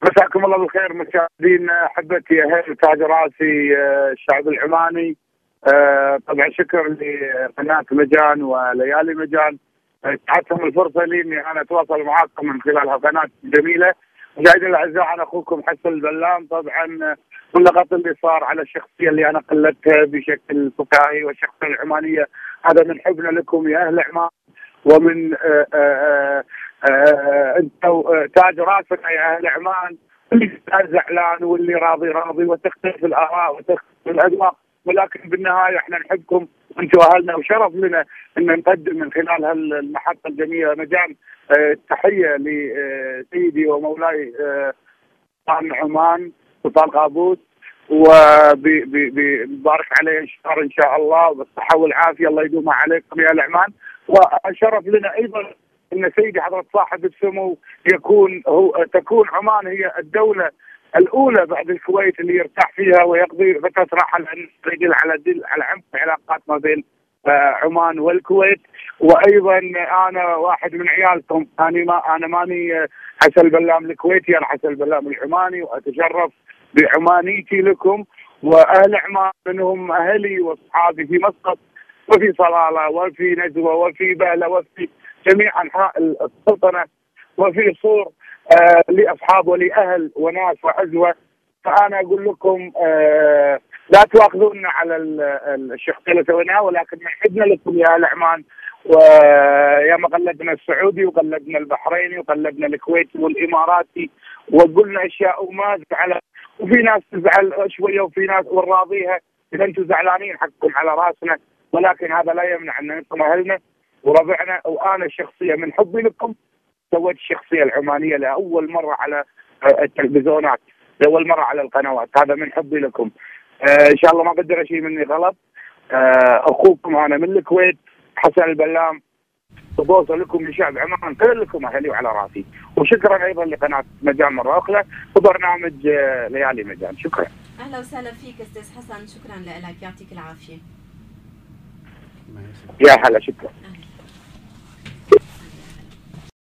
مساكم الله بالخير مشاهدينا احبتي اهل تاج راسي الشعب العماني. طبعا شكر لقناه مجان وليالي مجان. اتاحتهم الفرصه لي اني انا اتواصل معاكم من خلال هالقناه الجميله. مشاهدينا الاعزاء انا اخوكم حسن البلام. طبعا واللغط اللي صار على الشخصيه اللي انا قلدتها بشكل فكاهي والشخصيه العمانيه هذا من حبنا لكم يا اهل عمان ومن انتم تاج راسنا يا اهل عمان. اللي زعلان واللي راضي راضي وتختلف الاراء وتختلف الاذواق، ولكن بالنهايه احنا نحبكم وانتم اهلنا وشرف لنا ان نقدم من خلال هالمحطه الجميله مجال تحيه لسيدي ومولاي سلطان عمان سلطان قابوس، وبارك عليه الشهر ان شاء الله بالصحه والعافيه الله يدومها عليكم يا العمان. وشرف لنا ايضا ان سيدي حضره صاحب السمو تكون عمان هي الدوله الاولى بعد الكويت اللي يرتاح فيها ويقضي فتره راحه يدل على عمق العلاقات ما بين عمان والكويت. وايضا انا واحد من عيالكم، انا ماني حسن البلام الكويتي، انا حسن البلام العماني واتشرف بعمانيتي لكم. واهل عمان منهم اهلي واصحابي في مسقط وفي صلاله وفي نجوى وفي بهله وفي جميع انحاء السلطنه وفي صور لاصحاب ولاهل وناس وعزوه. فانا اقول لكم لا تواخذونا على الشخصيه اللي سويناها، ولكن نحبنا لكم يا اهل عمان. ويا ما قلدنا السعودي وقلدنا البحريني وقلدنا الكويتي والاماراتي وقلنا اشياء وما زعل، وفي ناس تزعل شويه وفي ناس ونراضيها. اذا انتم زعلانين حقكم على راسنا، ولكن هذا لا يمنع ان انتم اهلنا وربعنا. وانا شخصيا من حبي لكم سويت الشخصيه العمانيه لاول مره على التلفزيونات، لاول مره على القنوات، هذا من حبي لكم. ان شاء الله ما قدر شيء مني غلط. اخوكم انا من الكويت حسن البلام، وبوصل لكم لشعب عمان كلكم اهلي وعلى راسي. وشكرا ايضا لقناه مجان مره اخرى وبرنامج ليالي مجان. شكرا. اهلا وسهلا فيك استاذ حسن، شكرا لك، يعطيك العافيه. يا هلا، شكرا.